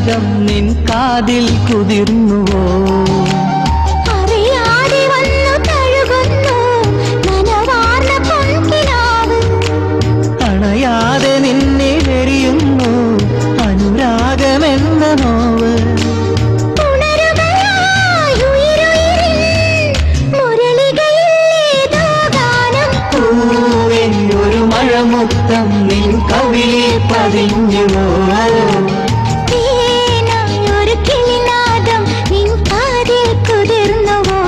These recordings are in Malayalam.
കിളിനാദം നിൻ കാതിൽ കുതിർന്നുവോ? അറിയാതെ വന്നു തഴുകുന്നു നനവാർന്ന പൊൻകിനാവ്. അണയാതെ നിന്നെ വെറിയുന്നു അനുരാഗമെന്ന നോവ്. മുത്തം നിൻ കവിളിൽ പതിഞ്ഞുവോ? ഒരു കിളിനാദം നിൻ കാതിൽ കുതിർന്നുവോ?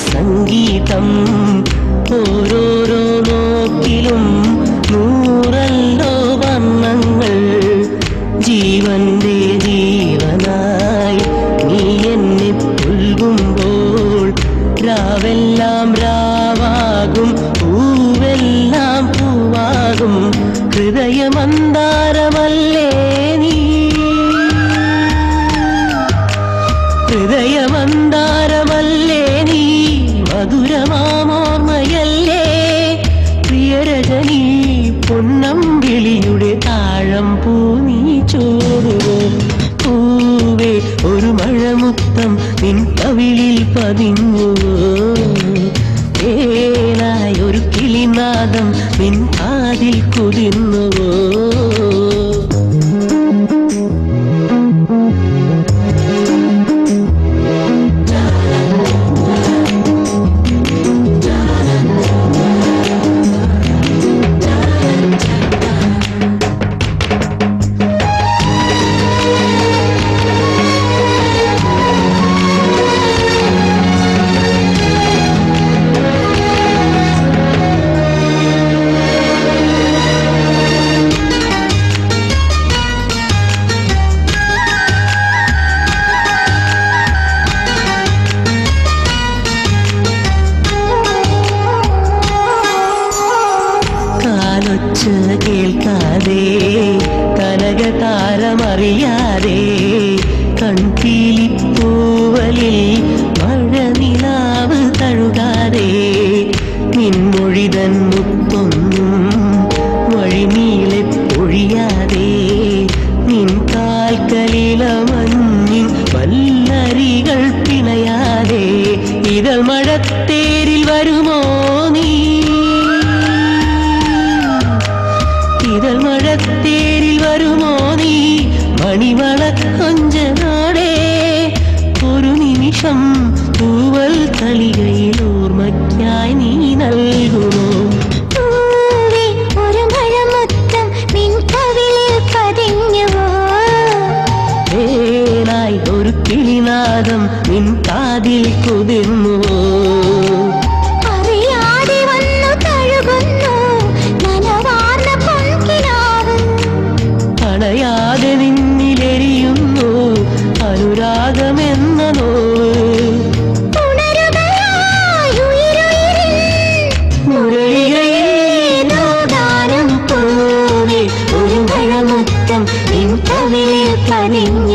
സംഗീതം ഓരോരോ നോക്കിലും നൂറല്ലോ വർണ്ണങ്ങൾ. ജീവന്റെ ജീവനായി നീ എന്നെ പുൽകുമ്പോൾ രാവെല്ലാം രാവാകും പൂവെല്ലാം പൂവാകും. ഹൃദയമന്താരമല്ലേ നീ, ഹൃദയമന്താരമല്ലേ നീ, മധുരമാമോർമ്മയല്ലേ പ്രിയരജനീ. പൊന്നമ്പിളിയുടെ താഴം പൂ നീ ചോറുവോ? പൂവേ ഒരു മഴമുത്തം നിൻ കവിളിൽ പതിഞ്ഞുവോ? ഏനായി ഒരു കിളിനാദം നിൻ കാതിൽ കുതിർന്നുവോ? കേൾക്കാതെ കനകതാരമറിയാതെ കൺപീലിപ്പൂവലിൽ മഴനിലാവ് തഴുകാതെ നിൻമൊഴിതൻ മുത്തൊന്നും വഴിനീളെ പൊഴിയാതെ നിൻ കാൽക്കലിലമഞ്ഞിൻ വല്ലരികൾ പിണയാതെ ഇതൾ മഴത്തേരിൽ വരുമോ നീ? ഇതൾ മഴത്തേരിൽ വരുമോ നീ? മണിവളക്കൊഞ്ചനാടേ ഒരു നിമിഷം തൂവൽ തളികയിൽ ഓർമ്മയ്ക്കായി നീ നൽകുമോ? ഒരു മഴമുത്തം നിൻ കവിളിൽ പതിഞ്ഞുവോ? ഏനായി ഒരു കിളിനാദം നിൻ കാതിൽ കുതിർന്നുവോ? അണയാതെ നിന്നിലെരിയുന്നു അനുരാഗമെന്ന നോവ്. മുരളികയിലോ ഗാനം പോലെ ഒരു മഴമുത്തം നിൻ കവിളിൽ പതിഞ്ഞു.